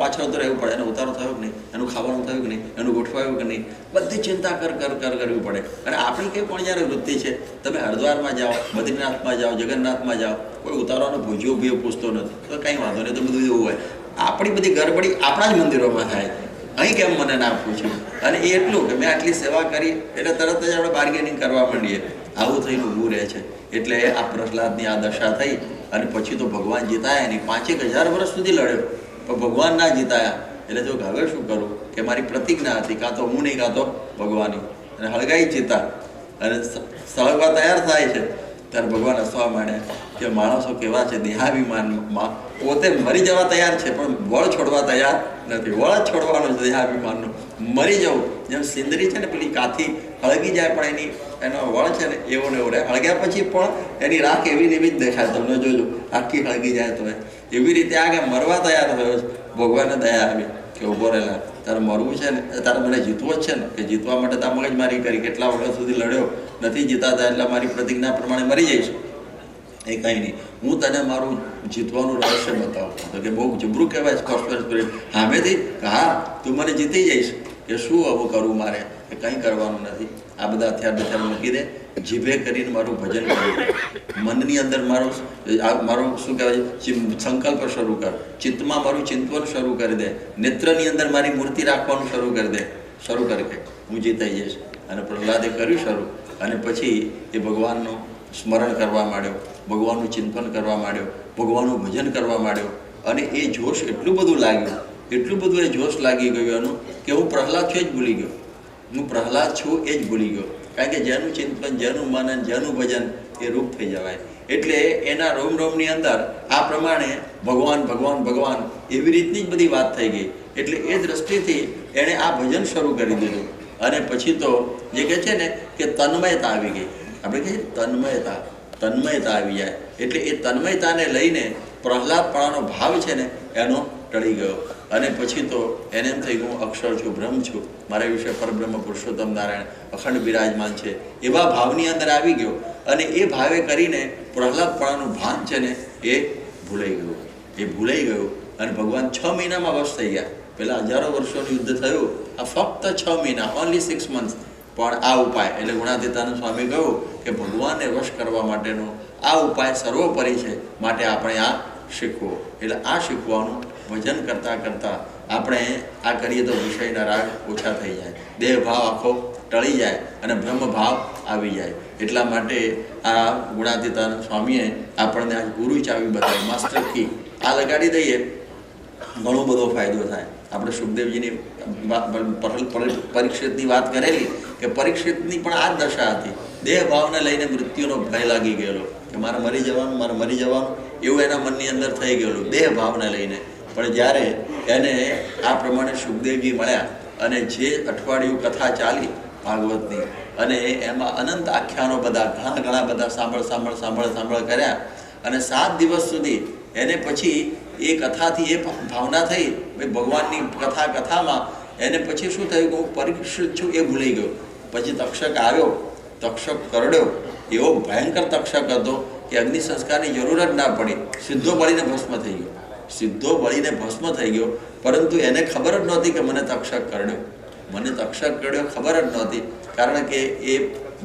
પાછળ તો રહેવું પડે, એનો ઉતારો થયો કે નહીં, એનું ખાવાનું થયું કે નહીં, એનું ગોઠવાયું કે નહીં, બધી ચિંતા કરવી પડે. અને આપણી કંઈ પણ જ્યારે વૃત્તિ છે, તમે હરિદ્વારમાં જાઓ, બદ્રીનાથમાં જાઓ, જગન્નાથમાં જાઓ, કોઈ ઉતારવાનો ભૂજ્યો પૂછતો નથી, તો કંઈ વાંધો નહીં, તો બધું એવું હોય. આપણી બધી ગરબડી આપણા જ મંદિરોમાં થાય, અહીં કેમ મને ના પૂછ્યું? અને એ એટલું કે મેં આટલી સેવા કરી એટલે તરત જ આપણે બાર્ગેનિંગ કરવા માંડીએ. આવું થઈને ઊભું રહે છે. એટલે આ પ્રહલાદની આ દશા થઈ અને પછી તો ભગવાન જીતાયા નહીં. 5000 વર્ષ સુધી લડ્યો પણ ભગવાન ના જીતાયા. એટલે જો હવે શું કરું કે મારી પ્રતિજ્ઞા હતી, કાં તો હું નહીં કાં તો ભગવાનની, અને હળગાઈ જીતા અને સળગવા તૈયાર થાય છે ત્યારે ભગવાન હસવા માંડ્યા કે માણસો કેવા છે, દેહાભિમાનમાં પોતે મરી જવા તૈયાર છે પણ વળ છોડવા તૈયાર નથી. વળ છોડવાનું છે દેહાભિમાનનું, મરી જવું. જેમ સિંદરી છે ને પેલી કાથી હળગી જાય પણ એનો વળ છે ને એવો ને એવો રહે, હળગ્યા પછી પણ એની રાખ એવી ને એવી જ દેખાય. તમને જોજો આખી હળગી જાય તો એવી રીતે આગળ મરવા તૈયાર થયો છે. ભગવાનને દયા આવી કે ઊભો રહેલા, તારે મરવું છે ને, તારે મને જીતવો જ છે ને, કે જીતવા માટે તાર મગજમારી કરી, કેટલા વખત સુધી લડ્યો, નથી જીતાતા એટલે મારી પ્રતિજ્ઞા પ્રમાણે મરી જઈશ. એ કંઈ નહીં, હું તને મારું જીતવાનું રહસ્ય બતાવું. તો કે બહુ જબરું કહેવાય સ્પષ્ટ સ્પિરિટ સામેથી કે હા તું મને જીતી જઈશ. કે શું આવું કરવું મારે? કે કંઈ કરવાનું નથી, આ બધા હથિયાર મૂકી દે, જીભે કરીને મારું ભજન કરવું, મનની અંદર મારું શું કહેવાય સંકલ્પ શરૂ કર, ચિત્તમાં મારું ચિંતન શરૂ કરી દે, નેત્રની અંદર મારી મૂર્તિ રાખવાનું શરૂ કરી દે. શરૂ કરી કે હું જીતાઈ જઈશ. અને પ્રહલાદે કર્યું શરૂ. અને પછી એ ભગવાનનું સ્મરણ કરવા માંડ્યો, ભગવાનનું ચિંતન કરવા માંડ્યો, ભગવાનનું ભજન કરવા માંડ્યો. અને એ જોશ એટલું બધું લાગ્યું, એટલું બધું એ જોશ લાગી ગયું એનું કે હું પ્રહલાદ છું એ જ ભૂલી ગયો. હું પ્રહલાદ છું એ જ ભૂલી ગયો. કારણ કે જેનું ચિંતન, જેનું મનન, જેનું ભજન એ રૂપ થઈ જવાય. એટલે એના રોમની અંદર આ પ્રમાણે ભગવાન ભગવાન ભગવાન એવી રીતની જ બધી વાત થઈ ગઈ. એટલે એ દ્રષ્ટિથી એણે આ ભજન શરૂ કરી દીધું. અને પછી તો જે કહે છે ને કે તન્મયતા આવી ગઈ. આપણે કહીએ તન્મયતા આવી જાય. એટલે એ તન્મયતાને લઈને પ્રહલાદપણાનો ભાવ છે ને એનો ટળી ગયો. અને પછી તો એને એમ થઈ ગયું અક્ષર છું, બ્રહ્મ છું, મારા વિશે પરબ્રહ્મ પુરુષોત્તમ નારાયણ અખંડ બિરાજમાન છે, એવા ભાવની અંદર આવી ગયો. અને એ ભાવે કરીને પ્રહલાદપણાનું ભાન છે ને એ ભૂલાઈ ગયું. અને ભગવાન 6 મહિનામાં વશ થઈ ગયા. પહેલાં હજારો વર્ષોનું યુદ્ધ થયું, આ ફક્ત 6 મહિના, ઓનલી 6 months. પણ આ ઉપાય એટલે ગુણાતીતાનંદ સ્વામી કહ્યું કે ભગવાનને વશ કરવા માટેનો આ ઉપાય સર્વોપરી છે, માટે આપણે આ શીખવો. એટલે આ શીખવાનું ભજન કરતાં કરતાં આપણે આ કરીએ તો વિષયના રાગ ઓછા થઈ જાય, દેહ ભાવ આખો ટળી જાય અને બ્રહ્મ ભાવ આવી જાય. એટલા માટે આ ગુણાતીતાનંદ સ્વામીએ આપણને આ ગુરુ ચાવી બતાવી, માસ્ટર કી આ લગાડી દઈએ, ઘણો બધો ફાયદો થાય. આપણે સુખદેવજીની પરીક્ષિતની વાત કરેલી કે પરીક્ષિતની પણ આ જ દશા હતી. દેહ ભાવને લઈને મૃત્યુનો ભય લાગી ગયેલો કે મારે મરી જવાનું એવું એના મનની અંદર થઈ ગયેલું દેહ ભાવને લઈને. પણ જ્યારે એને આ પ્રમાણે સુખદેવજી મળ્યા અને જે અઠવાડિયું કથા ચાલી ભાગવતની, અને એમાં અનંત આખ્યાનો બધા ઘણા બધા સાંભળ કર્યા. અને 7 દિવસ સુધી એને પછી એ કથાથી એ ભાવના થઈ ભગવાનની કથામાં એને પછી શું થયું કે હું પરીક્ષિત છું એ ભૂલી ગયો. પછી તક્ષક આવ્યો, તક્ષક કરડ્યો, એવો ભયંકર તક્ષક હતો કે અગ્નિ સંસ્કારની જરૂર જ ના પડી, સીધો બળીને ભસ્મ થઈ ગયો. પરંતુ એને ખબર જ નહોતી કે મને તક્ષક કરડ્યો ખબર જ નહોતી, કારણ કે એ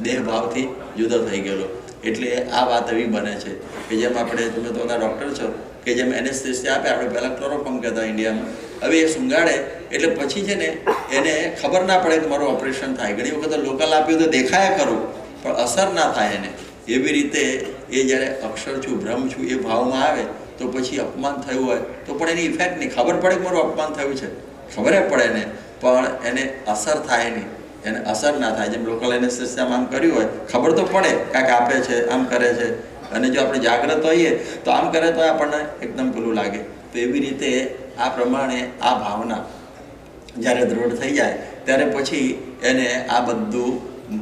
દેહ ભાવથી જુદો થઈ ગયેલો. એટલે આ વાત એવી બને છે કે જેમ આપણે, તમે તો બધા ડૉક્ટર છો, કે જેમ એનેસ્થેસિયા આપે, આપણે પહેલાં ક્લોરોફોર્મ કહેતા ઇન્ડિયામાં, હવે એ સૂંઘાડે એટલે પછી છે ને એને ખબર ના પડે કે મારું ઓપરેશન થાય. ઘણી વખત લોકલ આપ્યું તો દેખાયા કરું પણ અસર ના થાય એને. એવી રીતે એ જ્યારે અક્ષર છું, બ્રહ્મ છું એ ભાવમાં આવે તો પછી અપમાન થયું હોય તો પણ એની ઇફેક્ટ નહીં, ખબર પડે કે મારું અપમાન થયું છે, ખબર પડે ને, પણ એને અસર થાય નહીં, એને અસર ના થાય. જેમ લોકલ એનેસ્થેસિયામાં આમ કર્યું હોય ખબર તો પડે, કાંઈક આપે છે, આમ કરે છે, અને જો આપણે જાગ્રત હોઈએ તો આમ કરે તો આપણને એકદમ પેલું લાગે. તો એવી રીતે આ પ્રમાણે આ ભાવના જ્યારે દ્રઢ થઈ જાય ત્યારે પછી એને આ બધું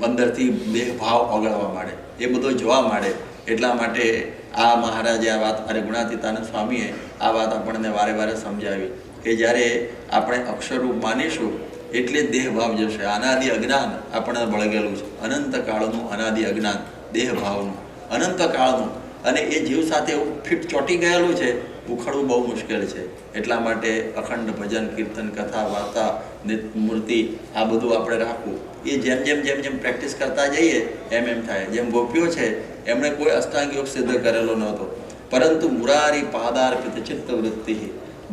અંદરથી દેહ ભાવ ઓગળવા માંડે, એ બધો જોવા માંડે. એટલા માટે આ મહારાજે આ વાત, અરે ગુણાતીતાનંદ સ્વામીએ આ વાત આપણને વારે વારે સમજાવી કે જ્યારે આપણે અક્ષરરૂપ માનીશું એટલે જ દેહ ભાવ જશે. અનાદિ અજ્ઞાન આપણને બળગેલું છે, અનંત કાળનું અનાદિ અજ્ઞાન દેહ ભાવનું, અનંત કાળનું. અને એ જીવ સાથે એવું ફિટ ચોંટી ગયેલું છે ઉખડવું બહુ મુશ્કેલ છે. એટલા માટે અખંડ ભજન, કીર્તન, કથા, વાર્તા, મૂર્તિ આ બધું આપણે રાખવું. એ જેમ જેમ જેમ જેમ પ્રેક્ટિસ કરતા જઈએ એમ એમ થાય. જેમ ગોપીઓ છે એમણે કોઈ અષ્ટાંગ યોગ સિદ્ધ કરેલો નહોતો, પરંતુ મુરારી પાદાર્પિત ચિત્ત વૃત્તિ,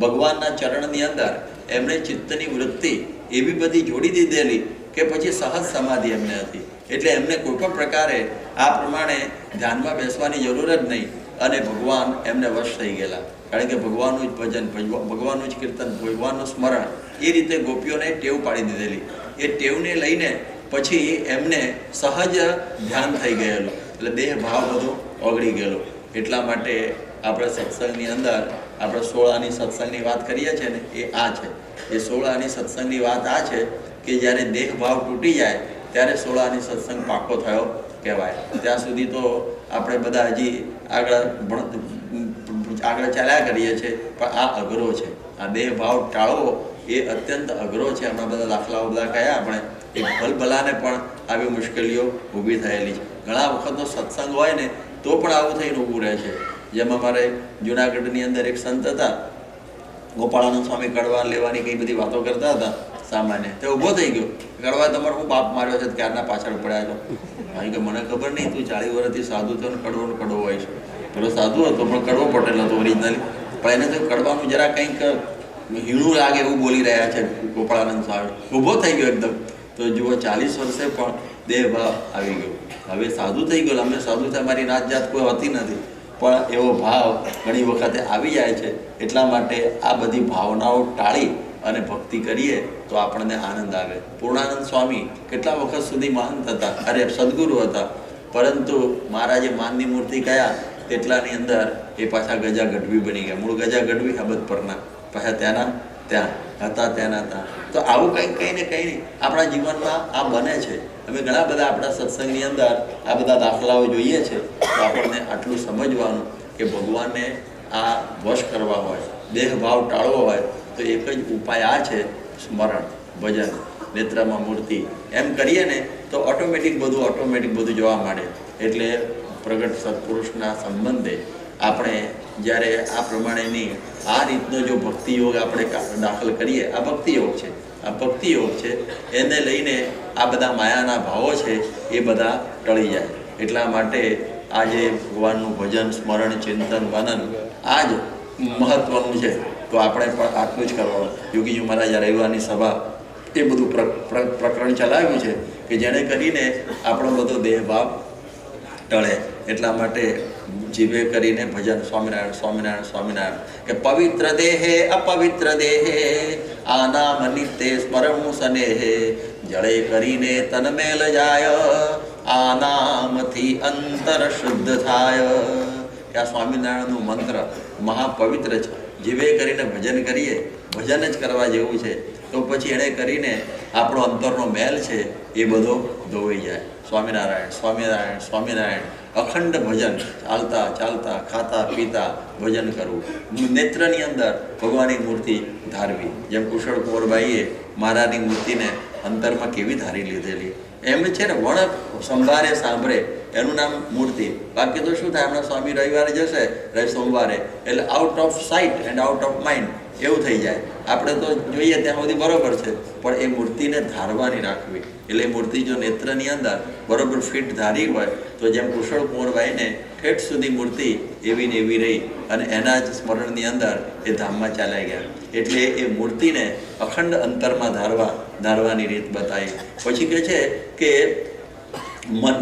ભગવાનના ચરણની અંદર એમણે ચિત્તની વૃત્તિ એવી બધી જોડી દીધેલી કે પછી સહજ સમાધિ એમને હતી. એટલે એમને કોઈ પણ પ્રકારે આ પ્રમાણે ધ્યાનમાં બેસવાની જરૂર જ નહીં અને ભગવાન એમને વશ થઈ ગયેલા. કારણ કે ભગવાનનું જ ભજન, ભગવાનનું જ કીર્તન, ભગવાનનું સ્મરણ એ રીતે ગોપીઓને ટેવ પાડી દીધેલી. એ ટેવને લઈને પછી એમને સહજ ધ્યાન થઈ ગયેલું, એટલે દેહ ભાવ બધો ઓગળી ગયેલો. એટલા માટે આપણે સત્સંગની અંદર આપણે 16 આની સત્સંગની વાત કરીએ છીએ ને, એ આ છે. એ 16 આની સત્સંગની વાત આ છે કે જ્યારે દેહ ભાવ તૂટી જાય ત્યારે 16 આની સત્સંગ પાકો થયો કહેવાય. ત્યાં સુધી તો આપણે બધા હજી આગળ ચાલ્યા કરીએ છીએ, પણ આ અઘરો છે. આ દેહ ભાવ ટાળવો એ અત્યંત અઘરો છે. હમણાં બધા દાખલાઓ બધા કયા આપણે, એ ભલભલાને પણ આવી મુશ્કેલીઓ ઊભી થયેલી છે. ઘણા વખત તો સત્સંગ હોય ને તો પણ આવું થઈને ઊભું રહે છે. જેમ અમારે જુનાગઢની અંદર એક સંત હતા, ગોપાળાનંદ સ્વામી કડવા લેવાની કઈ બધી વાતો કરતા હતા સામાન્ય. તે ઊભો થઈ ગયો, કડવા તમારો હું બાપ માર્યો છે, ક્યારના પાછળ પડ્યા છો? કારણ કે મને ખબર નહીં, તું 40 વર્ષથી સાધુ થયો ને કડવો હોય છે. પેલો સાધુ હતો પણ કડવો પટેલ હતો ઓરિજિનલી, પણ એને તો કડવાનું જરા કંઈક હીણું લાગે એવું બોલી રહ્યા છે ગોપાળાનંદ સ્વામી. ઊભો થઈ ગયો એકદમ. તો જુઓ 40 વર્ષે પણ દેહ ભાવ આવી ગયો. હવે સાધુ થઈ ગયો. અમે સાધુ થાય, મારી નાત જાત કોઈ હોતી નથી, પણ એવો ભાવ ઘણી વખતે આવી જાય છે. એટલા માટે આ બધી ભાવનાઓ ટાળી અને ભક્તિ કરીએ તો આપણને આનંદ આવે. પૂર્ણાનંદ સ્વામી કેટલા વખત સુધી મહંત હતા, અરે સદગુરુ હતા, પરંતુ મહારાજે માનની મૂર્તિ કયા તેટલાની અંદર એ પાછા ગજા ગઢવી બની ગયા. મૂળ ગજા ગઢવી હબત પરના, પાછા ત્યાંના ત્યાં હતા, ત્યાંના ત્યાં. તો આવું કંઈ ને કંઈ આપણા જીવનમાં આ બને છે. અમે ઘણા બધા આપણા સત્સંગની અંદર આ બધા દાખલાઓ જોઈએ છે. તો આપણને આટલું સમજવાનું કે ભગવાનને આ વશ કરવા હોય, દેહ ભાવ ટાળવો હોય તો એક જ ઉપાય આ છે, સ્મરણ, ભજન, નેત્રમાં મૂર્તિ. એમ કરીએ ને તો ઓટોમેટિક બધું જોવા માંડે. એટલે પ્રગટ સત્પુરુષના સંબંધે આપણે જ્યારે આ પ્રમાણેની આ રીતનો જો ભક્તિ યોગ આપણે દાખલ કરીએ, આ ભક્તિ યોગ છે, આ ભક્તિ યોગ છે, એને લઈને આ બધા માયાના ભાવો છે એ બધા ટળી જાય. એટલા માટે આ જે ભગવાનનું ભજન, સ્મરણ, ચિંતન, મનન આ જ મહત્વનું છે. તો આપણે પણ આટલું જ કરવાનું. યોગીજી મહારાજ રવિવારની સભા એ બધું પ્રકરણ ચલાવ્યું છે કે જેને કરીને આપણો બધો દેહ ભાવ ટળે. એટલા માટે જીવે કરીને ભજન, સ્વામિનારાયણ સ્વામિનારાયણ સ્વામિનારાયણ, કે પવિત્ર દેહે અપવિત્ર દેહે આનામ નિત્ય સ્મરણું સ્નેહે, જળે કરીને તન મેલ જાય આનામથી અંતર શુદ્ધ થાય. આ સ્વામિનારાયણનું મંત્ર મહાપવિત્ર છે. જીવે કરીને ભજન કરીએ, ભજન જ કરવા જેવું છે. તો પછી એણે કરીને આપણો અંતરનો મેલ છે એ બધો ધોવાઈ જાય. સ્વામિનારાયણ સ્વામિનારાયણ સ્વામિનારાયણ અખંડ ભજન, ચાલતા ચાલતા, ખાતા પીતા ભજન કરવું. નેત્રની અંદર ભગવાનની મૂર્તિ ધારવી. જેમ કુશળ કુંવરબાઈએ મહારાજની મૂર્તિને અંતરમાં કેવી ધારી લીધેલી. એમ છે ને, વણક સંભારે સાંભળે એનું નામ મૂર્તિ. બાકી તો શું થાય, હમણાં સ્વામી રવિવારે જશે, સોમવારે, એટલે out of site and out of mind એવું થઈ જાય. આપણે તો જોઈએ ત્યાં સુધી બરોબર છે, પણ એ મૂર્તિને ધારવાની રાખવી. એટલે એ મૂર્તિ જો નેત્રની અંદર બરોબર ફિટ ધારી હોય તો જેમ કુશળ કુંવરબાઈને ઠેઠ સુધી મૂર્તિ એવી ને એવી રહી અને એના જ સ્મરણની અંદર એ ધામમાં ચાલ્યા ગયા. એટલે એ મૂર્તિને અખંડ અંતરમાં ધારવાની રીત બતાવી. પછી કહે છે કે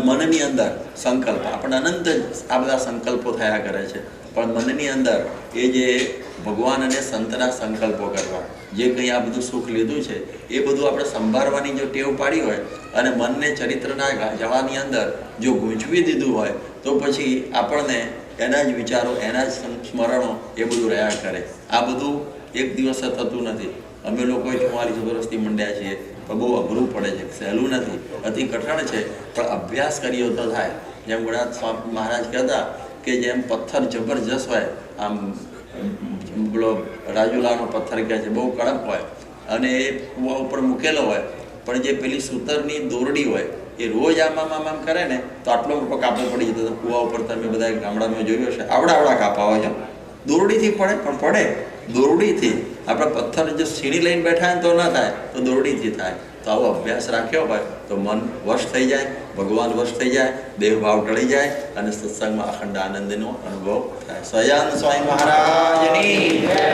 મનની અંદર સંકલ્પ, આપણે અનંત આ બધા સંકલ્પો થયા કરે છે, પણ મનની અંદર એ જે ભગવાન અને સંતના સંકલ્પો કરવા, જે કંઈ આ બધું સુખ લીધું છે એ બધું આપણે સંભાળવાની જો ટેવ પાડી હોય અને મનને ચરિત્રના જળાની અંદર જો ગૂંચવી દીધું હોય તો પછી આપણને એના જ વિચારો, એના જ સ્મરણો એ બધું રહ્યા કરે. આ બધું એક દિવસે થતું નથી. અમે લોકો 44 વર્ષથી મંડ્યા છીએ, પણ બહુ અઘરું પડે છે, સહેલું નથી, અતિ કઠણ છે, પણ અભ્યાસ કર્યો તો થાય. જેમ ગણાત સ્વામી મહારાજ કહેતા કે જેમ પથ્થર જબરજસ્ત હોય, આમ પેલો રાજુલાનો પથ્થર કહે છે, બહુ કડક હોય અને એ કૂવા ઉપર મૂકેલો હોય, પણ જે પેલી સૂતરની દોરડી હોય એ રોજ આમ કરે ને તો આટલો મોટો કાપો પડી જતો. કૂવા ઉપર તમે બધા ગામડામાં જોયું હશે, આવડા કાપા હોય છે, દોરડીથી પડે, પણ પડે દોરડીથી. આપણે પથ્થર જે સીણી લઈને બેઠા હોય તો ના થાય, તો દોરડીથી થાય. તો આવો અભ્યાસ રાખ્યો હોય તો મન વશ થઈ જાય, ભગવાન વશ થઈ જાય, દેહ ભાવ ટળી જાય અને સત્સંગમાં અખંડ આનંદનો અનુભવ થાય. સહજાનંદ સ્વામી મહારાજની જય.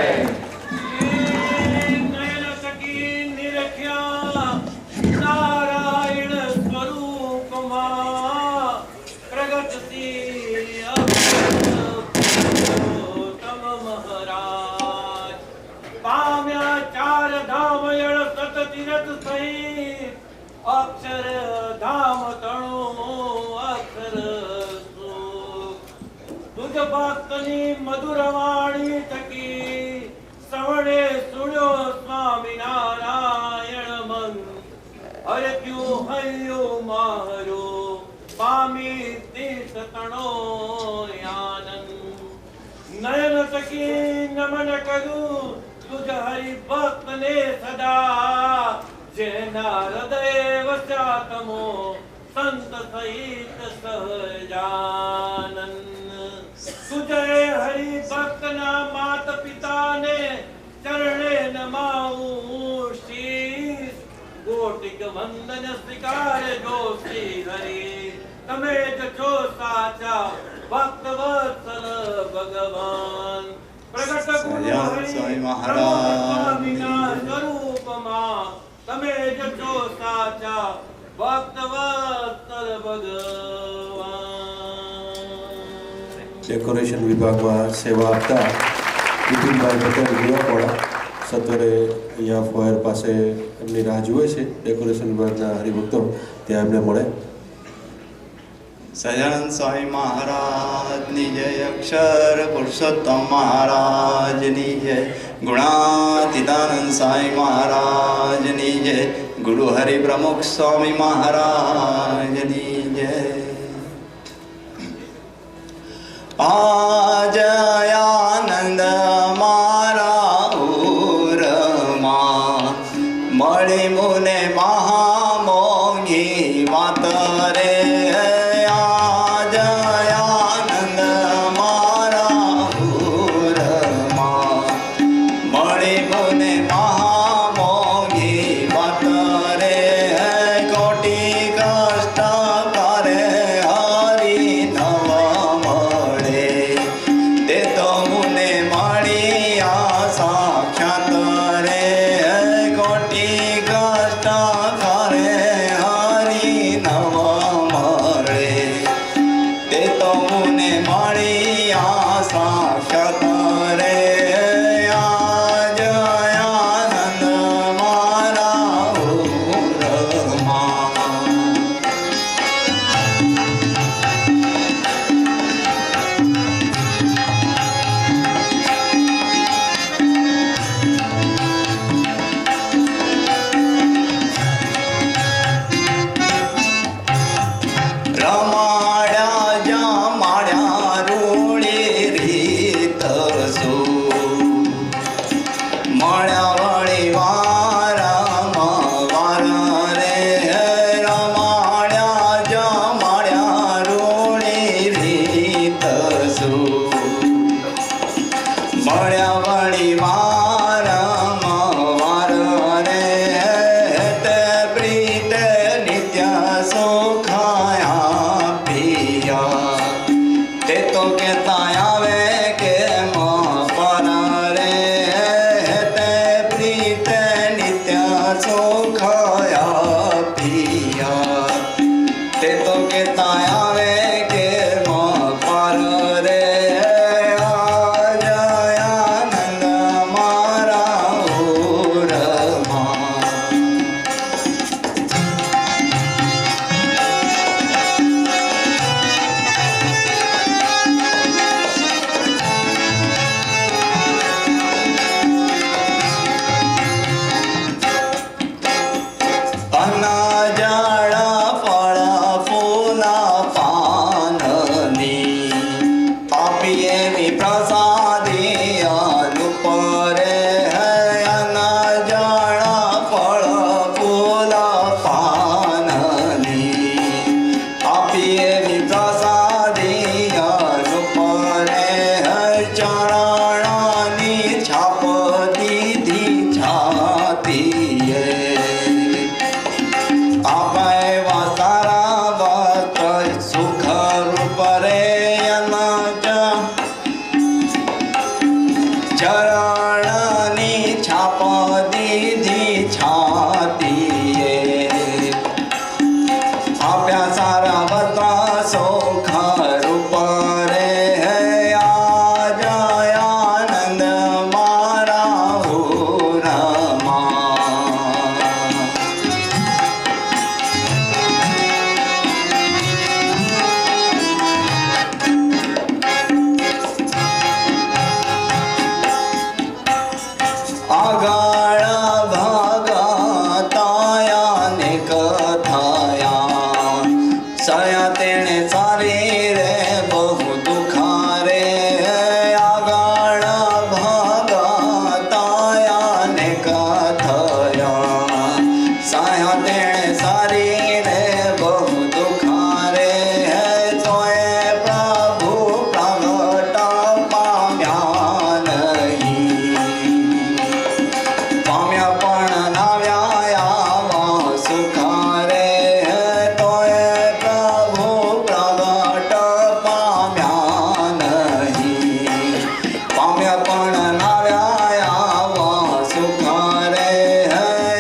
અક્ષર ધામ તણું અક્ષર તુજ ભક્તની મધુર વાણી થકી શ્રવણે સુણ્યો સ્વામિનારાયણ મન હરક્યું હૈયું મારો પામી તીર્થ તણો આનંદ નયન થકી નમન કરું તુજ હરિ ભક્ત ને સદા જેના હૃદય વસ્યા તમો સંત સહિત સહજાનંદ તુજે હરિ ભક્ત ના માત પિતાને ચરણે નમાવું શીશ કોટિક વંદન સ્વીકાર જો શ્રી હરિ તમે જ છો સાચા ભક્ત વત્સલ ભગવાન પ્રગટ ગુરુ હરિ સ્વામીના સ્વરૂપમાં તમે જ છો સાચા ભક્ત વત્સલ ભગવાન. ડેકોરેશન વિભાગમાં સેવા આપતા વિપિનભાઈ પટેલ ગુવાપોળા સત્વરે અહીંયા ફોયર પાસે એમની રાહ જુએ છે. ડેકોરેશન વિભાગના હરિભક્તો ત્યાં એમને મળે. સહજાનંદ સ્વામી મહારાજની જય. અક્ષર પુરુષોત્તમ મહારાજની જય. ગુણાતીતાનંદ સ્વામી મહારાજની જય. ગુરુ હરિ પ્રમુખ સ્વામી મહારાજની જય. આજ આનંદ મારા ઉરમાં મળી મુને મહામોંઘી વાત રે. આપ્યા સારા બધા સુખ રૂપ રે આજ આનંદ મારા ઉરમાં આગળ ભગતાયા ને કથાયા સયા તેણે સારી રે બહુ દુખા રે આગળ ભગતાયા ને કથાયા સયા તેણે સારી રે બહુ દુખા રે તોય પ્રભુ પ્રગટ પામ્યા નહીં પામ્યા પણ નાવ્યા આવા સુખા રે તોય પ્રભુ પ્રગટ પામ્યા નહીં પામ્યા પણ નાવ્યા આવા સુખા રે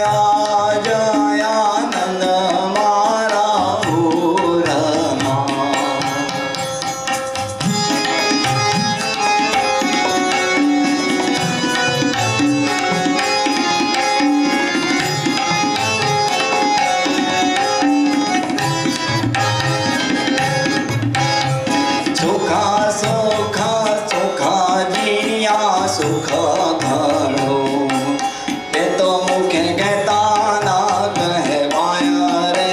આજ આનંદ મારા ઉરમાં સુખા સુખા સુખા જીયા સુખ ઘણું તે તો મુખે કહેતા ના કહેવાય રે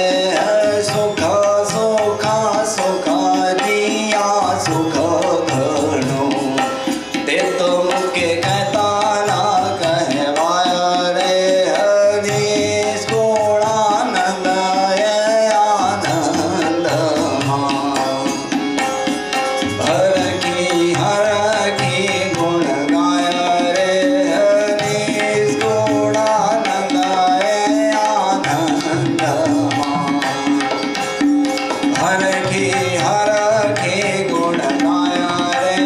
સુખ સુખા સુખા જીયા સુખ ઘણું તે તો મુખે કહેતા ના કહેવાય રે નિષ્કુળાનંદ આનંદમાં હરખી ગુણ ગાય રે નિષ્કુળાનંદ આનંદમાં હરખી ગુણ ગાય રે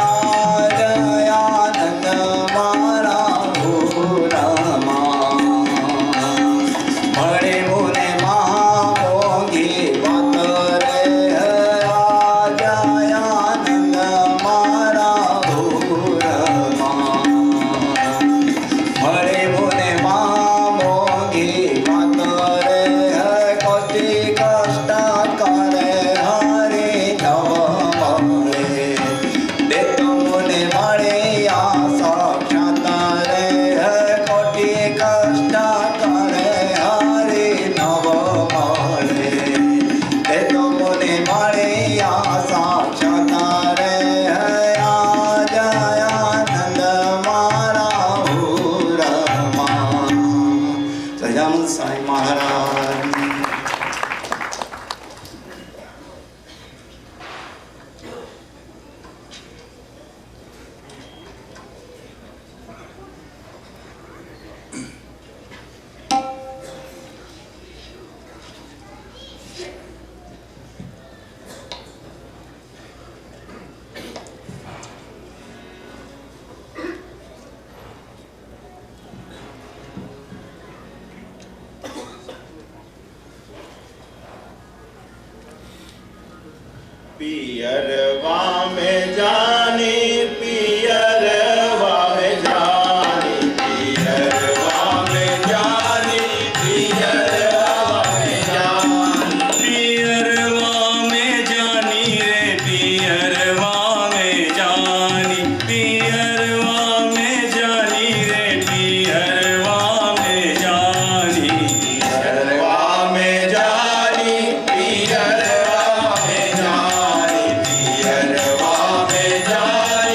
આજ આનંદ મારા ભૂરમાં મળે મુને મહામોઘી વાત રે આજ આનંદ મારા ભૂરમાં મળે મુને મહામોઘી વાત રે કોટી કષ્ટ કરે હરે નવ મળે તે તો મુને મળે આ સાક્ષાત રે કોટી કષ્ટ કરે હરે નવ મળે તે તો મુને મળે આ સાક્ષાત રે આજ આનંદ મારા ઉરમાં સજાનંદ સાંઈ મહારાજ पियरवा में जानी पियरवा में जानी पियरवा में जानी पियरवा में जानी पियरवा में जानी रे पियरवा में जानी पियरवा में जानी रे पियरवा में जानी पियरवा में जानी पियरवा में जानी पियरवा में जानी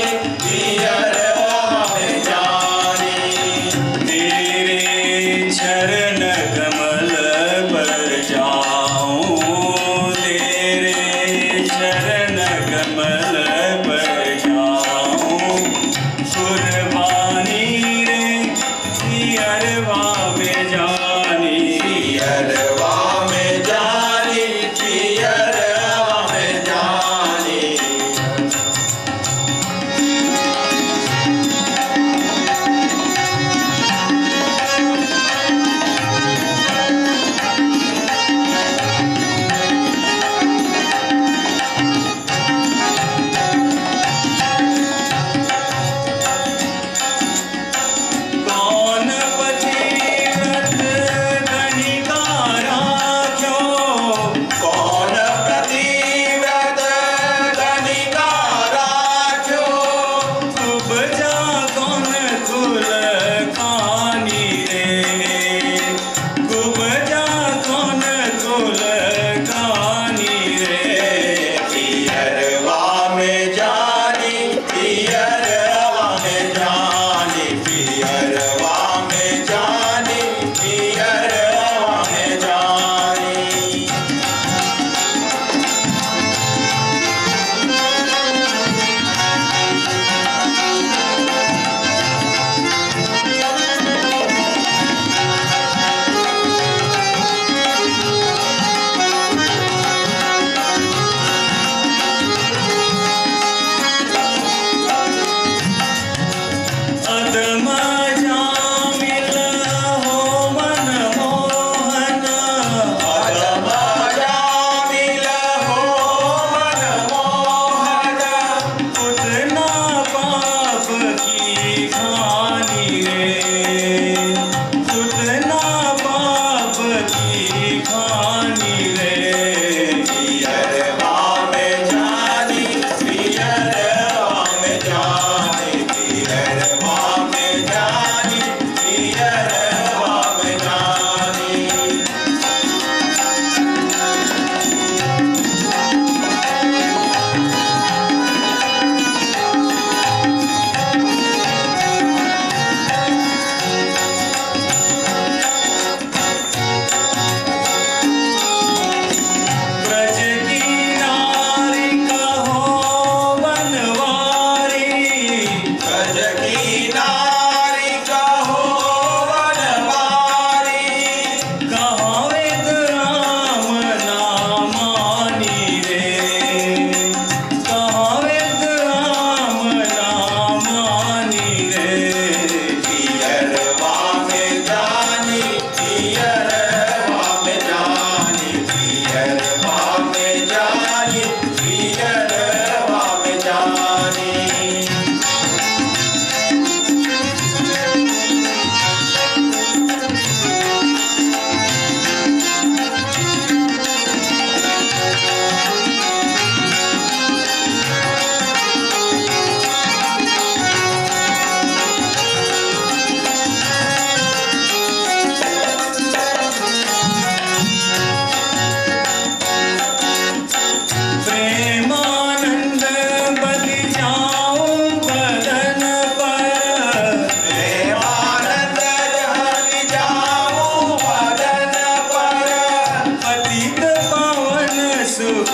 सुख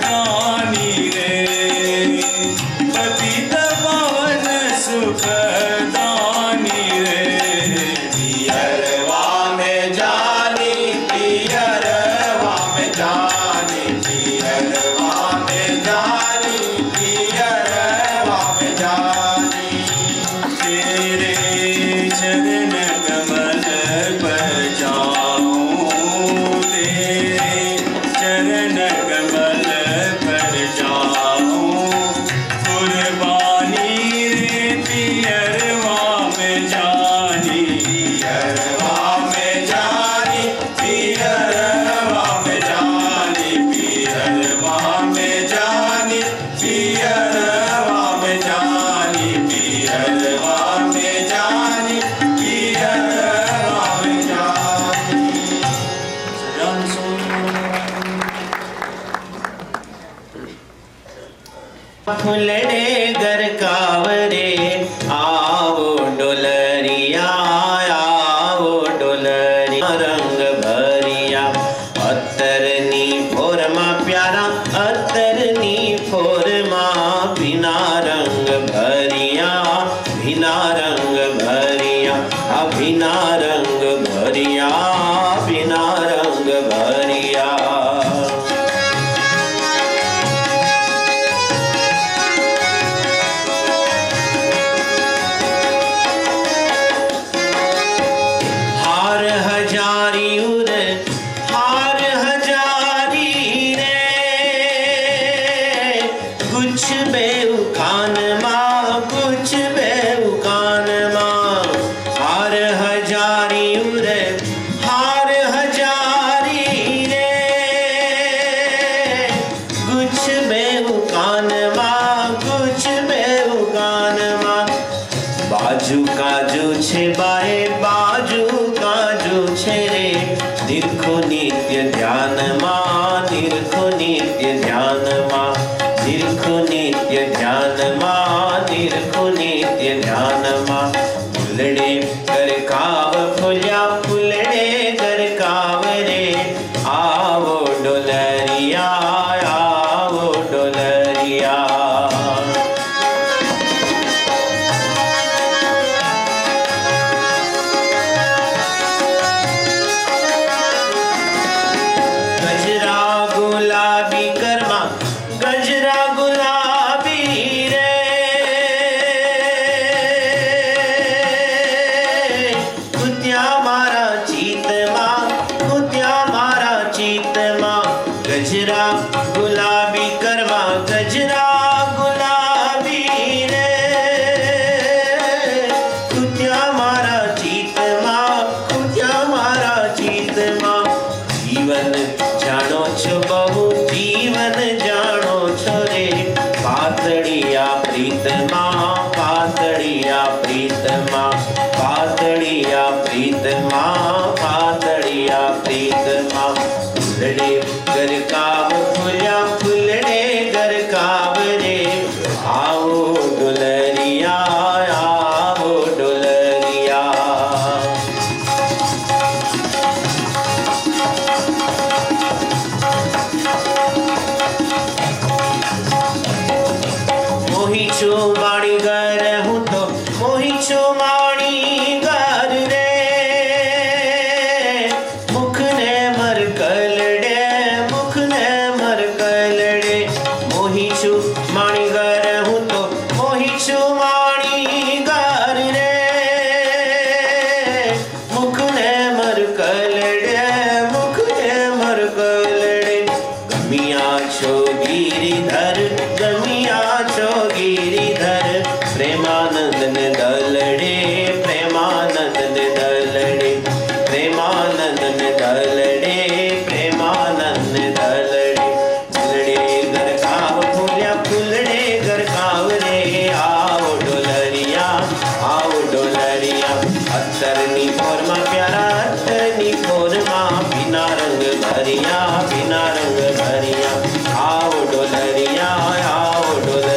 दानी रे पतित पावन सुख दानी रे पियरवा में जानी पियरवा में जानी पियरवा में जानी पियरवा में जानी तेरे चरण कमल पर जाऊं तेरे चरण कमल पर जाऊं कुर्बानी रे पियरवा में जानी पियरवा में जानी पियरवा में जानी पियरवा में जानी पियरवा में जानी पियरवा में जानी पियरवा में जानी सजान फुलड़े घर कावरे आओ डोलरिया आओ डोलरिया रंग भरिया अतरनी फोरमा प्यारा अतरनी फोरमा बिना रंग भरिया बिना रंग भरिया बिना रंग भरिया बिना रंग भरिया हार हजारी उर हार हजारी रे कुछ बेउकान माँ कुछ बेउकान माँ हार हजारी उर हार हजारी रे कुछ बेउकान माँ कुछ बेउकान माँ बाजू काजू छे बाए बाजू काजू छे रे निरखो नित्य ध्यान माँ निरखो नित्य ध्यान माँ निरखो नित्य ध्यान माँ निरखो नित्य ध्यान माँ फुलड़े कर काव फुल्या फुलड़े कर काव रे आवो डोलरिया आवो डोलरिया गजरा गुलाबी कर्मा गजरा गुलाबी रे कुत्या मारा चीतमा कुत्या मारा चीतमा गजरा गुलाबी कर्मा गजरा गुलाबी रे कुत्या मारा चीतमा कुत्या मारा चीतमा जीवन जानो छो बहु जीवन जानो छो रे पातड़िया प्रीतमा पातड़िया प्रीतमा पातड़िया प्रीतमा पातड़िया प्रीतमा फुलड़े घर काव फुल्या फुलड़े घर काव रे आओ डोलरिया आओ डोलरिया मोही छो माणी घर हूँ तो मोही छो माणी घर रे मुख ने मर कलड़े मुख ने मर कलड़े मोही छो माणी घर हूँ तो मोही छो माणी घर रे मुख ने मर कलड़े मुख ने मर कलड़े गमिया छो गिरिधर गमिया छो गिरिधर प्रेमानंद ने दलड़े प्रेमानंद ने दलड़े प्रेमानंद ने दलड़े प्रेमानंद ने दलड़े फुलड़े घर काव फूल्या फुलड़े घर काव रे आओ डोलरिया अतरनी फोरमा प्यारा अतरनी फोरमा बिना रंग भरिया आओ डोलरिया आओ डोलरिया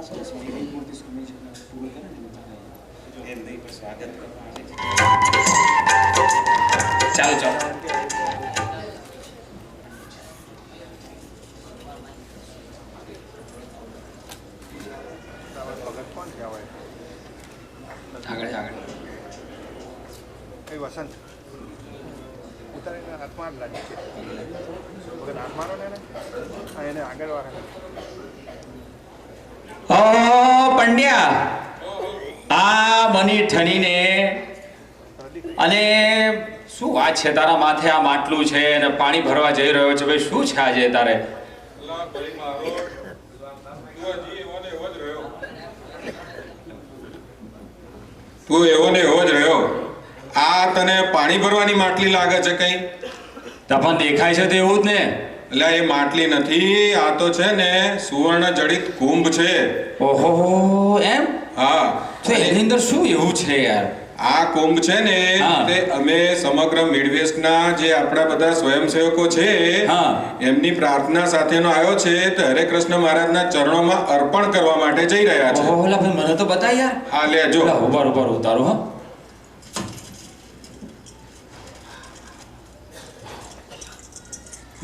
ચાલો ચાલો. આગળ આગળ. એ વસંત ઉતારીને હાથમાં જ લાગે છે વગર હાથ મારો ને એને આગળ વાળા પંડ્યા આ બની ઠણીને અને શું વાત છે તારા માથે આ માટલું છે અને પાણી ભરવા જઈ રહ્યો છે ભાઈ શું છે આજે તારે? તું એવો ને એવો જ રહ્યો. આ તને પાણી ભરવાની માટલી લાગે છે કઈ? તપન દેખાય છે તો એવું જ ને. એટલે એ માટલી નથી, આ તો છે ને સુવર્ણ જડિત કુંભ છે. ઓહો એમ? હા. તો એની અંદર શું એવું છે યાર? આ કુંભ છે ને હા. તે અમે સમગ્ર મિડવેસ્ટના જે આપણા બધા સ્વયંસેવકો છે હા. એમની પ્રાર્થના સાથેનો આવ્યો છે તો હરે કૃષ્ણ મહારાજના ચરણોમાં અર્પણ કરવા માટે જઈ રહ્યા છે. ઓહો લા ભાઈ મને તો બતા યાર. હા લે જો. લા ઉભા ઉભા ઉતારો હા.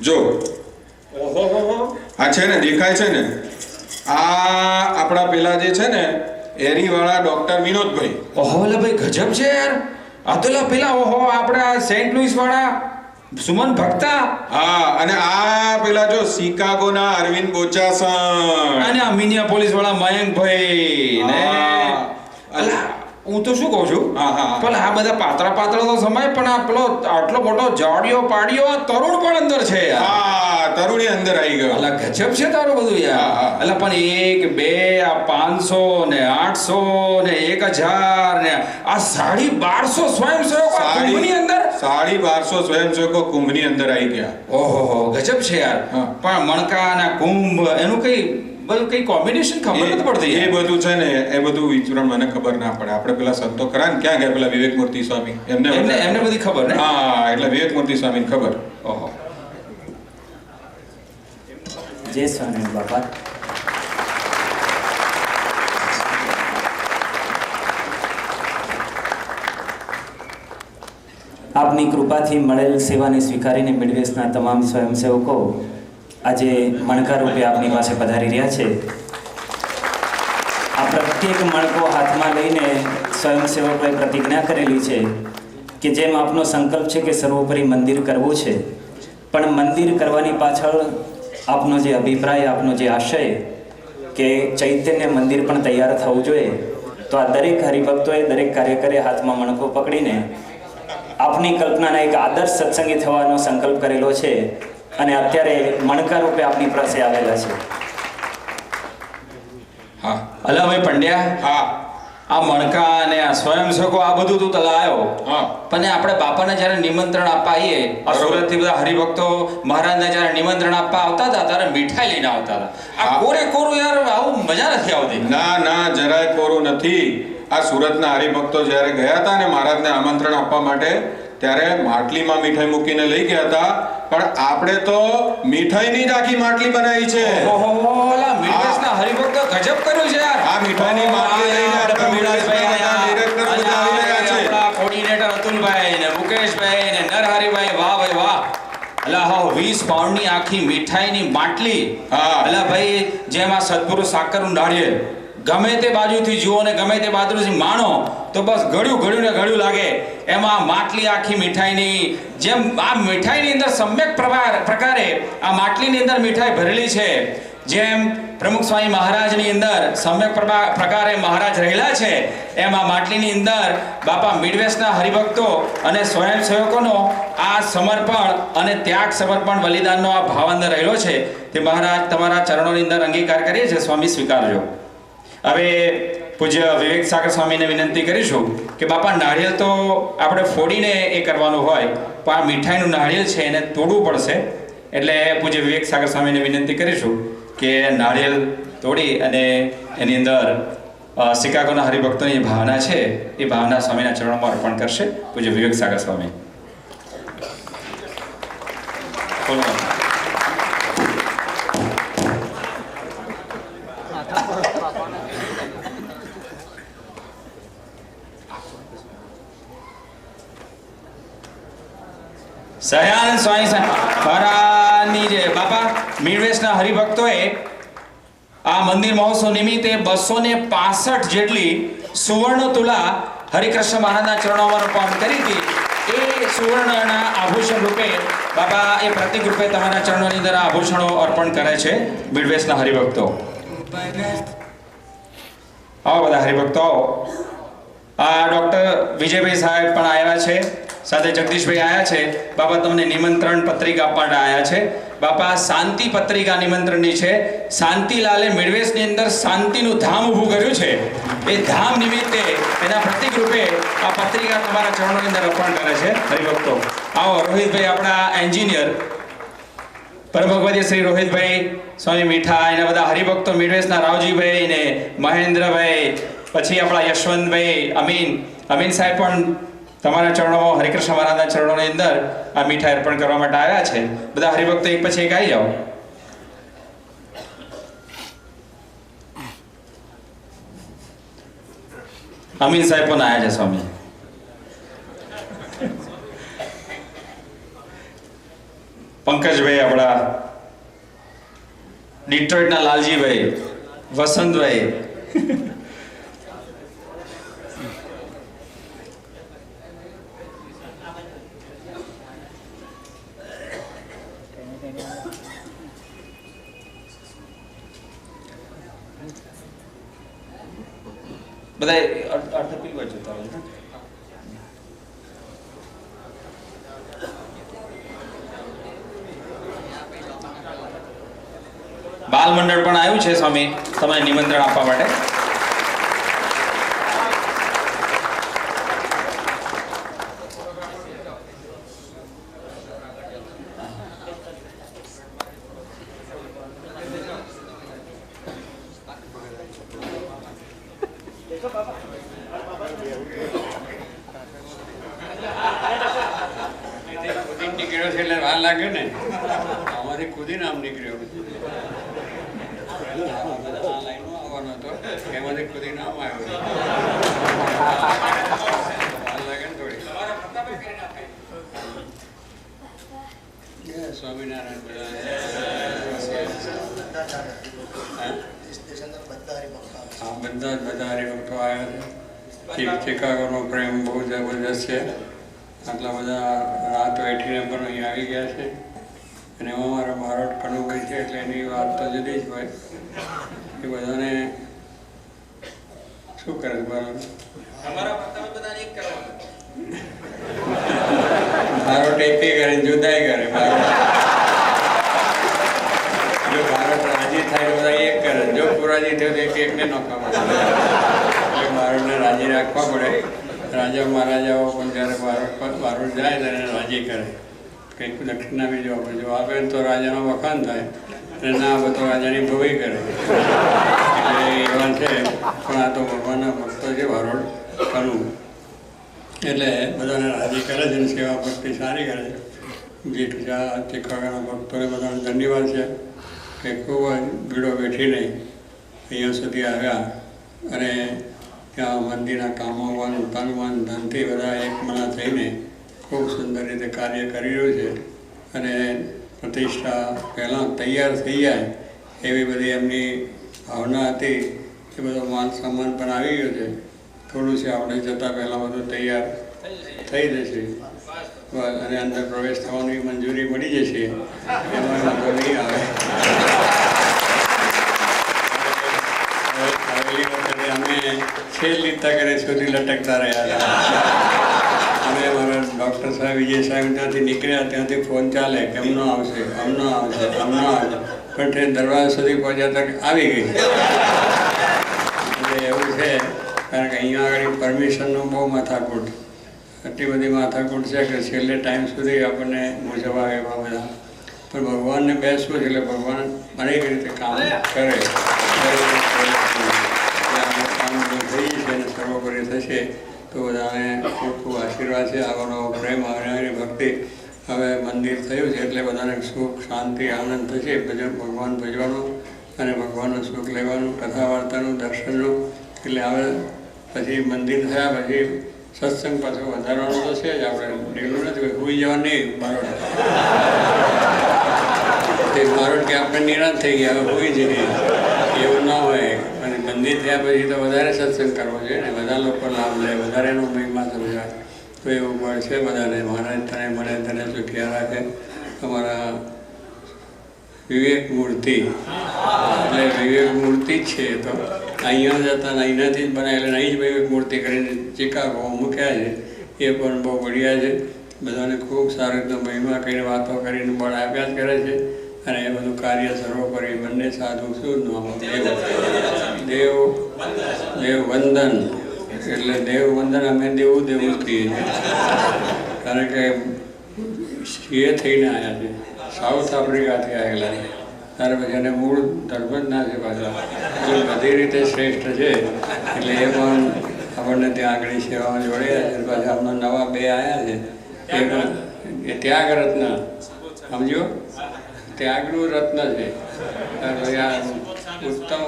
જો આ છે ને દેખાય છે ને આ આપણા પેલા જે છે ને એરીવાળા ડોક્ટર વિનોદભાઈ. ઓહો લા ભાઈ ગજબ છે યાર. આ તો લા પેલા ઓહો આપણા સેન્ટ લુઈસ વાળા સુમન ભક્તા. હા અને આ પેલા જો શિકાગોના અરવિંદ બોચાસણ અને આ મિનિયાપોલિસ વાળા મયંકભાઈ ને અલા હું તો શું કહું છું હા, હા. પણ આ બધા પાતળા પાતળા તો સમય પણ આ પેલો આટલો મોટો જાડિયો પાડિયો આ તરુણ પણ અંદર છે યાર. હા તરુણી અંદર આવી ગયો. અલા ગજબ છે તારું બધું યાર. હા, હા. અલા પણ 1 2 આ 500 ને 800 ને 1000 ને આ 1250 સ્વયંસેવકો આ કુંભની અંદર. 1250 સ્વયંસેવકો કુંભની અંદર આવી ગયા. ઓહો ગજબ છે યાર. હા. પણ મણકા અને કુંભ એનું કઈ બધું કઈ કોમ્બિનેશન ખબર નથી પડતી એ યાર. બધું છે ને એ બધું વિચરણ મને ખબર ના પડે. આપણે પેલા સંતો ખરા ને ક્યાં ગયા પેલા વિવેક મૂર્તિ સ્વામી એમને એમને બધી ખબર ને. હા એટલે વિવેક મૂર્તિ સ્વામીને ખબર. ઓહો જય સ્વામિનારાયણ બાપા. આપની કૃપાથી મળેલ સેવાને સ્વીકારીને મિડવેસ્ટના તમામ સ્વયંસેવકો આજે મણકા રૂપે આપની પાસે પધારી રહ્યા છે. આ પ્રત્યેક મણકો હાથમાં લઈને સ્વયંસેવકોએ પ્રતિજ્ઞા કરેલી છે કે જેમ આપનો સંકલ્પ છે કે સર્વોપરી મંદિર કરવું છે, પણ મંદિર કરવાની પાછળ આપનો જે અભિપ્રાય, આપનો જે આશય કે ચૈતન્ય મંદિર પણ તૈયાર થવું જોઈએ, તો આ દરેક હરિભક્તોએ દરેક કાર્યકરે હાથમાં મણકો પકડીને આપની કલ્પનાના એક આદર્શ સત્સંગી થવાનો સંકલ્પ કરેલો છે અને અત્યારે મણકા રૂપે આપની પાસે આવેલા છે. હા અલા ભાઈ પંડ્યા હા આ મણકા અને આ સ્વયંસેવકો આ બધું તું લાયો. હા. પણ આપણે બાપાને જ્યારે નિમંત્રણ આપવા આવીએ આ બરોબર. સુરતથી બધા હરિભક્તો મહારાજને જ્યારે નિમંત્રણ આપવા આવતા હતા ત્યારે મીઠાઈ લઈને આવતા હતા. આ હા. કોરે કોરું યાર આવું મજા નથી આવતી. ના ના જરાય કોરું નથી. આ સુરતના હરિભક્તો જ્યારે ગયા હતા ને મહારાજને આમંત્રણ આપવા માટે ત્યારે માટલીમાં મીઠાઈ મૂકીને લઈ ગયા હતા, પણ આપણે તો મીઠાઈની જ આખી માટલી બનાવી છે. ઓહો લા મિડવેસ્ટના હરિભક્તો ગજબ કર્યું છે યાર. આ મીઠાઈની માટલી લઈને આપણા મિડવેસ્ટના બધા ડિરેક્ટર બધા આવી રહ્યા છે. આપણા કોર્ડિનેટર અતુલભાઈ ને મુકેશભાઈ ને નરહરિભાઈ વાહ ભાઈ વાહ. અલા હો 20 પાઉન્ડની આખી મીઠાઈની માટલી. હા. અલા ભાઈ જેમ આ સદગુરુ સાકરનું નાળિયેર ગમે તે બાજુથી જુઓ ને ગમે તે બાજુથી માણો તો બસ ગળ્યું ને ગળ્યું લાગે. એમાં માટલી આખી મીઠાઈની જેમ આ મીઠાઈની અંદર સમ્યક પ્રકારે આ માટલીની અંદર મીઠાઈ ભરેલી છે. જેમ પ્રમુખ સ્વામી મહારાજની અંદર સમ્યક પ્રકારે મહારાજ રહેલા છે, એમ આ માટલીની અંદર બાપા મિડવેસ્ટના હરિભક્તો અને સ્વયંસેવકોનો આ સમર્પણ અને ત્યાગ સમર્પણ બલિદાનનો આ ભાવ અંદર રહેલો છે. તે મહારાજ તમારા ચરણોની અંદર અંગીકાર કરીએ છીએ, સ્વામી સ્વીકારજો. હવે પૂજ્ય વિવેક સાગર સ્વામીને વિનંતી કરીશું કે બાપા નાળિયેર તો આપણે ફોડીને એ કરવાનું હોય, પણ આ મીઠાઈનું નાળિયેર છે એને તોડવું પડશે. એટલે પૂજ્ય વિવેક સાગર સ્વામીને વિનંતી કરીશું કે નાળિયેર તોડી અને એની અંદર શિકાગોના હરિભક્તોની ભાવના છે એ ભાવના સ્વામીના ચરણોમાં અર્પણ કરશે પૂજ્ય વિવેક સાગર સ્વામી. બોલો. સહજાનંદ સ્વામી મહારાજની જે બાપા મીણવેશના હરિભક્તોએ આ મંદિર મહોત્સવ નિમિત્તે 265 જેટલી સુવર્ણ તુલા હરિકૃષ્ણ મહારાજના ચરણોમાં અર્પણ કરી હતી. એ સુવર્ણના આભૂષણ રૂપે બાપા એ પ્રતિક રૂપે તમારા ચરણોની અંદર આભૂષણો અર્પણ કરે છે મીણવેશના હરિભક્તો. આવો બધા હરિભક્તો. આ ડૉક્ટર વિજયભાઈ સાહેબ પણ આવ્યા છે, સાથે જગદીશભાઈ આવ્યા છે. બાપા તમને નિમંત્રણ પત્રિકા આપવા આવ્યા છે. બાપા શાંતિ પત્રિકા નિમંત્રણની છે. શાંતિલાલે મીણવેશની અંદર શાંતિનું ધામ ઊભું કર્યું છે. એ ધામ નિમિત્તે એના પ્રતિક રૂપે આ પત્રિકા તમારા ચરણોની અંદર અર્પણ કરે છે હરિભક્તો. આવો રોહિતભાઈ, આપણા એન્જિનિયર પરમ ભગવતી શ્રી રોહિતભાઈ સ્વામી મીઠા, એના બધા હરિભક્તો મીણવેશના રાવજીભાઈ ને મહેન્દ્રભાઈ, પછી આપણા યશવંતભાઈ, અમીન સાહેબ પણ તમારા ચરણોમાં હરિકૃષ્ણ મહારાજના ચરણોની અંદર આ મીઠાઈ અર્પણ કરવા માટે આવ્યા છે. બધા હરિભક્તો એક પછી એક આવી જાઓ. અમીન સાહેબ પણ આવ્યા છે સ્વામી. પંકજભાઈ, આપણા ડિટ્રોઇટના લાલજીભાઈ, વસંતભાઈ, બધા અર્ધ પીવા જતા હોય છે. બાલ મંડળ પણ આવ્યું છે સ્વામી તમને નિમંત્રણ આપવા માટે. નીકળ્યો છે એટલે વાર લાગે ને. અમારી ખુદી નામ નીકળ્યો. આવવાનો હતો એમાંથી ખુદી નામ આવ્યો. વાર લાગે ને થોડી. સ્વામિનારાયણ બધા હરિભક્તો આવ્યા છે. ચિકાગોનો પ્રેમ બહુ જબરજસ્ત છે. આટલા બધા રાત બેઠીને પણ અહીં આવી ગયા છે. અને એમાં મારો બારોટ કનુભાઈ છે એટલે એની વાત તો જુદી જ હોય. એ બધાને શું કરે બારોટ? બારોટ એક કરે જુદાઈ કરે. જો બારોટ રાજી થાય તો બધા એક કરે. જો પુરાજી થયો તો એકને નોખા પડે. એટલે બારોટને રાજી રાખવા પડે. રાજા મહારાજાઓ પણ જ્યારે બારોટ જાય ત્યારે રાજી કરે. કંઈક દક્ષિણા બી જોવા પડે. જો આપે તો રાજાનો વખાણ થાય અને ના આપે તો રાજાની ભવાઈ કરે. એટલે એવા છે. પણ આ તો ભગવાનના ભક્તો છે બારોટ કનું. એટલે બધાને રાજી કરે છે અને સેવા ભક્તિ સારી કરે છે. જેઠુજા ચિકાગોના ભક્તોને બધાને ધન્યવાદ છે કે ખૂબ ભીડો બેઠીને અહીંયા સુધી આવ્યા અને ત્યાં મંદિરના કામોમાં તનમન ધનથી બધા એકમના થઈને ખૂબ સુંદર રીતે કાર્ય કરી રહ્યું છે. અને પ્રતિષ્ઠા પહેલાં તૈયાર થઈ જાય એવી બધી એમની ભાવના હતી. એ બધો માન સન્માન પણ આવી ગયો છે. થોડું છે આપણે જતાં પહેલાં બધું તૈયાર થઈ જશે અને અંદર પ્રવેશ થવાની મંજૂરી મળી જશે. એમાં વાંધો નહીં આવે. અમે છેલ્લી તકે સુધી લટકતા રહ્યા હતા. અમે અમારા ડૉક્ટર સાહેબ વિજય સાહેબ ત્યાંથી નીકળ્યા ત્યાંથી ફોન ચાલે કે હમણાં આવશે હમણાં આવશે હમણાં આવશે. પણ ટ્રેન દરવાજા સુધી પહોંચ્યા તક આવી ગઈ. એટલે એવું છે કારણ કે અહીંયા આગળ પરમિશનનું બહુ માથાકૂટ. આટલી બધી માથાકૂટ છે કે છેલ્લે ટાઈમ સુધી આપણને મૂંઝવા એવા બધા. પણ ભગવાનને બેસવું છે એટલે ભગવાન અનેક રીતે કામ કરે. કામ થઈ છે અને સર્વોપરી થશે તો બધાને ખૂબ ખૂબ આશીર્વાદ છે. આગળનો પ્રેમ આવનારી ભક્તિ. હવે મંદિર થયું છે એટલે બધાને સુખ શાંતિ આનંદ થશે. ભગવાન ભજવાનું અને ભગવાનનું સુખ લેવાનું, કથા વાર્તાનું, દર્શનનું. એટલે હવે પછી મંદિર થયા પછી સત્સંગ પાછો વધારવાનો તો છે જ, આપણે ઢીલું નથી, હોઈ જવા નહીં બારોટ તે બારોટ કે આપણે નિરાશ થઈ ગયા, હવે હોઈ જઈએ એવું ના હોય. અને મંદિર થયા પછી તો વધારે સત્સંગ કરવો જોઈએ ને, બધા લોકો લાભ લે, વધારે એનો મહિમા સમજાય. તો એવું પણ છે બધાને. મહારાજ તને મળે તને સુખિયા રાખે. અમારા વિવેક મૂર્તિ એટલે વિવેક મૂર્તિ જ છે. તો અહીંયા જતા અહીંયાથી જ બનાવેલા, અહીં જ વિવેક મૂર્તિ કરીને ચિકાગો મૂક્યા છે. એ પણ બહુ બઢિયા છે. બધાને ખૂબ સારી રીતે મહિમા કરીને વાતો કરીને બળ આપ્યા જ કરે છે. અને એ બધું કાર્ય સર્વોપરી બંને સાધુ શું નામ દેવ વંદન, એટલે દેવ વંદન અમે દેવું દેવું જ કહીએ છીએ. કારણ કે એ થઈને આવ્યા છે, સાઉથ આફ્રિકાથી આવેલા છે. ત્યાર પછી એને મૂળ ધર્મ જ ના છે પાછા, એટલે બધી રીતે શ્રેષ્ઠ છે. એટલે એ પણ આપણને ત્યાં આગળ સેવામાં જોડાયા છે. પાછા હમણાં નવા 2 આવ્યા છે. એ પણ એ ત્યાગ રત્ન, સમજો ત્યાગનું રત્ન છે. ઉત્તમ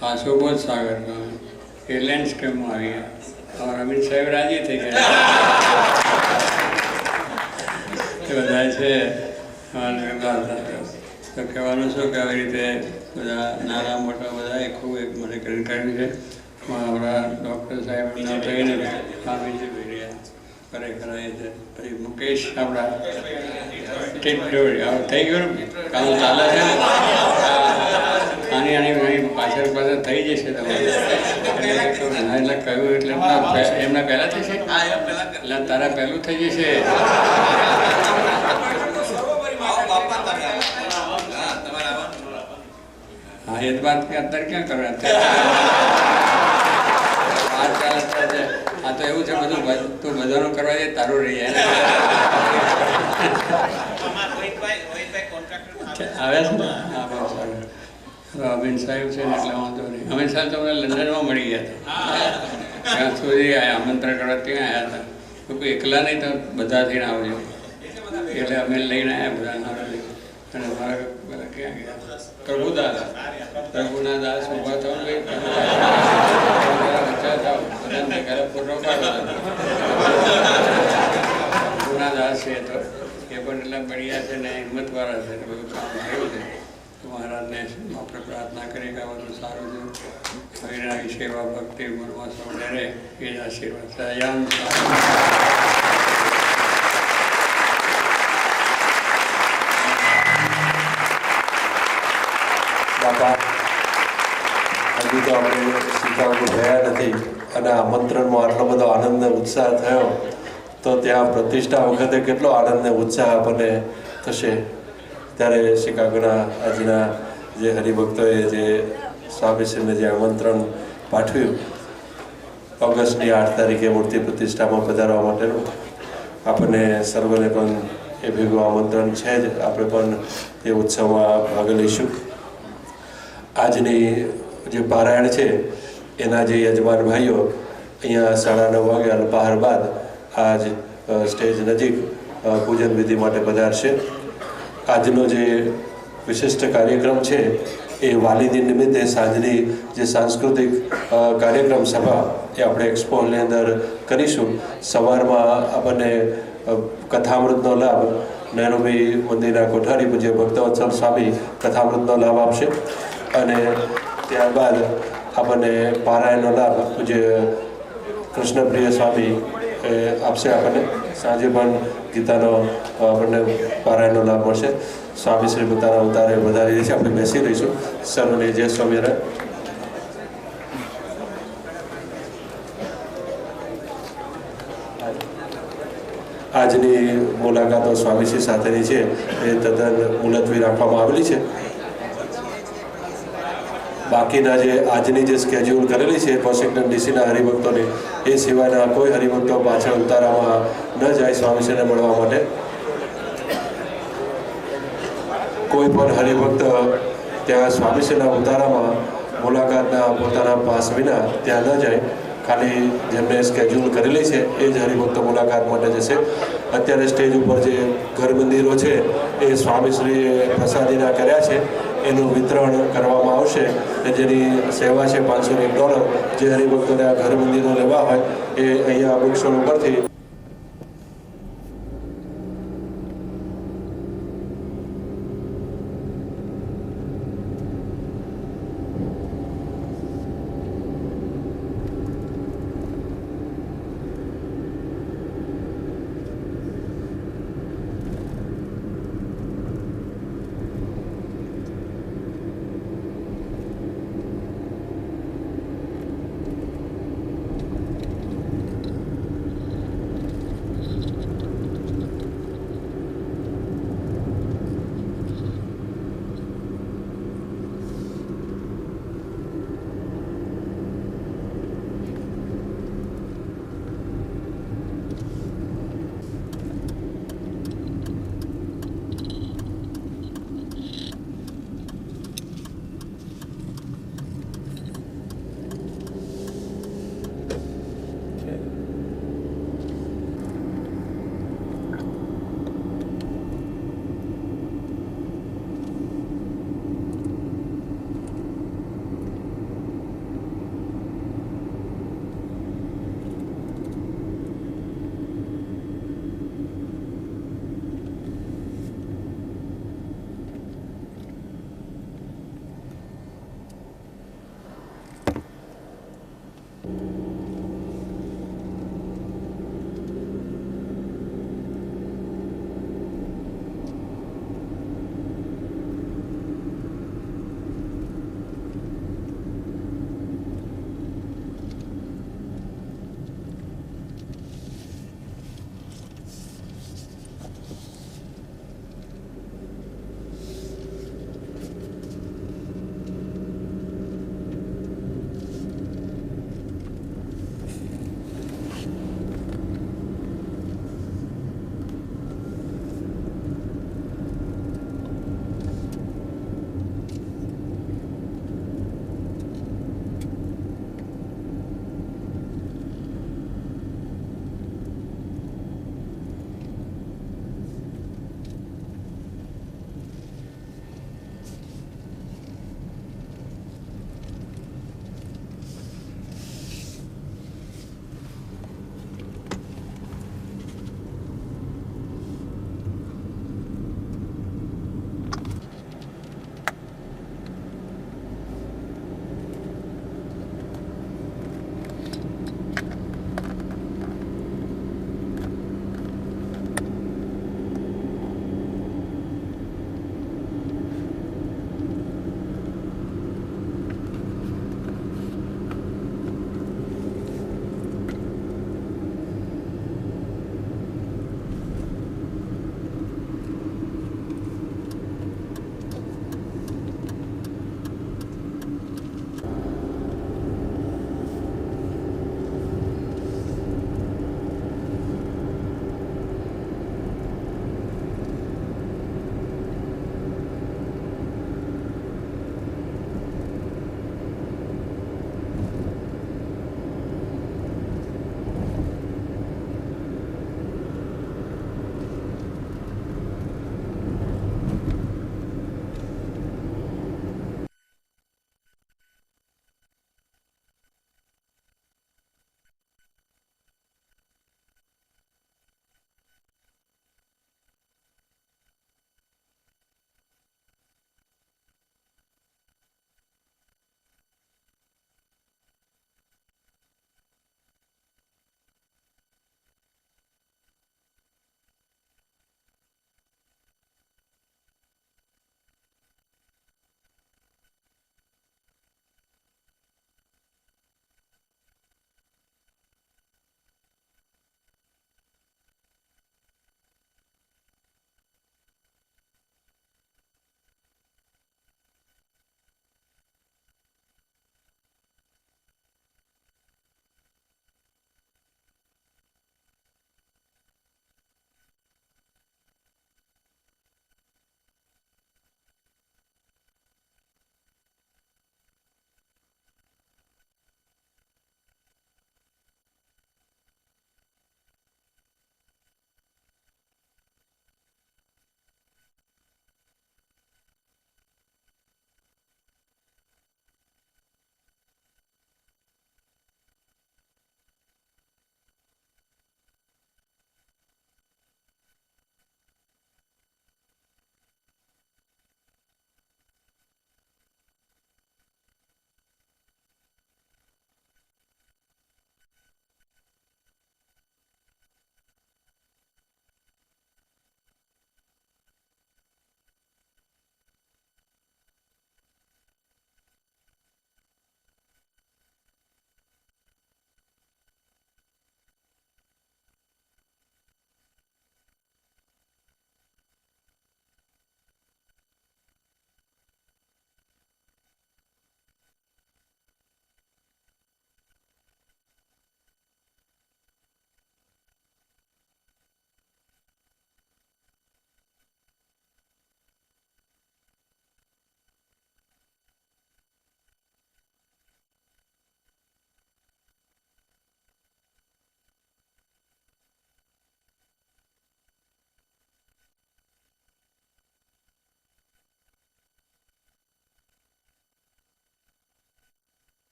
હા સુબોધ સાગર એ લેન્ડસ્કેપમાં આવી ગયા. અમિત સાહેબ રાજી થઈ ગયા એ બધા છે. તો કહેવાનું શું કે આવી રીતે બધા નાના મોટા બધાએ ખૂબ એક મને કર્યું છે. આપણા ડૉક્ટર સાહેબના થઈને સ્વામીજી રહ્યા ખરેખર એ છે. પછી મુકેશ આપણા થઈ ગયું કામ ચાલે છે ને, આની પાછળ થઈ જશે તમારે. એટલે કહ્યું એટલે એમના પહેલાં થશે, એટલે તારા પહેલું થઈ જશે. હા એ જ વાત કે અત્યારે ક્યાં કરો, અત્યારે આ તો એવું છે બધું તું બધાનું કરવા જાય તારું રહી જાય આવે છે ને. હા બહુ સારું. અમિત સાહેબ છે ને એટલે વાંધો નહીં. અમિત સાહેબ તો મને લંડનમાં મળી ગયા હતા, ત્યાં સુધી આમંત્રણ કરવા ત્યાં આવ્યા હતા. તો કોઈ એકલા નહીં તો બધા થઈને આવજો, એટલે અમે લઈને આવ્યા બધા. અને મારા બધા ક્યાં ગયા પ્રભુના દાસ ઊભા થવા ગઈ પ્રભુના દાસ છે. તો એ પણ એટલા બઢિયા છે ને હિંમતવાળા છે. બધું કામ થયું છે. મહારાજને આપણે પ્રાર્થના કરી કે આ બધું સારું છે. હરિનાની સેવા ભક્તિ મનમાં સૌ ડરે એ જ આશીર્વાદ. સયામ બાપા હજી તો આપણે શિકાગો ગયા નથી અને આમંત્રણમાં આટલો બધો આનંદ ને ઉત્સાહ થયો, તો ત્યાં પ્રતિષ્ઠા વખતે કેટલો આનંદ ને ઉત્સાહ આપણને થશે. ત્યારે શિકાગોના આજના જે હરિભક્તોએ જે સ્વામીશ્રીને જે આમંત્રણ પાઠવ્યું ઓગસ્ટની 8 તારીખે મૂર્તિ પ્રતિષ્ઠામાં પધારવા માટેનું, આપણને સર્વને પણ એ ભેગું આમંત્રણ છે જ. આપણે પણ એ ઉત્સવમાં ભાગ લઈશું. આજની જે પારાયણ છે એના જે યજમાન ભાઈઓ અહીંયા 9:30 વાગે અલ્પાહાર બાદ આજ સ્ટેજ નજીક પૂજન વિધિ માટે પધારશે. આજનો જે વિશિષ્ટ કાર્યક્રમ છે એ વાલીદી નિમિત્તે સાંજની જે સાંસ્કૃતિક કાર્યક્રમ સભા એ આપણે એક્સપો હોલની અંદર કરીશું. સવારમાં આપણને કથામૃતનો લાભ નહેરુભાઈ મંદિરના કોઠારી પૂજ્ય ભક્તવત્સલ સ્વામી કથામૃતનો લાભ આપશે. અને ત્યારબાદ આપણને પારાયણનો લાભ પૂજ્ય કૃષ્ણપ્રિય સ્વામી આપશે. આપણને સાંજે પણ ગીતાનો આપણને પારાયણનો લાભ મળશે. સ્વામી શ્રી પોતાના અવતારે વધારી રહી છે. આપણે બેસી રહીશું. સર્વને જય સ્વામિનારાયણ. આજની મુલાકાતો સ્વામીશ્રી સાથેની છે એ તદ્દન મુલતવી રાખવામાં આવેલી છે. બાકીના જે આજની જે સ્કેડ્યુલ કરેલી છે વોશિંગ્ટન ડીસીના હરિભક્તોને, એ સિવાયના કોઈ હરિભક્તો પાછળ ઉતારામાં ન જાય સ્વામીશ્રીને મળવા માટે. કોઈ પણ હરિભક્ત ત્યાં સ્વામીશ્રીના ઉતારામાં મુલાકાતના પોતાના પાસ વિના ત્યાં ન જાય. ખાલી જેમને સ્કેડ્યુલ કરેલી છે એ જ હરિભક્તો મુલાકાત માટે જશે. અત્યારે સ્ટેજ ઉપર જે ઘર મંદિરો છે એ સ્વામીશ્રીએ પ્રસાદીના કર્યા છે. એનું વિતરણ કરવામાં આવશે કે જેની સેવા છે $501 જે હરિભક્તોને આ ઘર મંદિરો લેવા હોય એ અહીંયા બુક સ્ટોલ ઉપરથી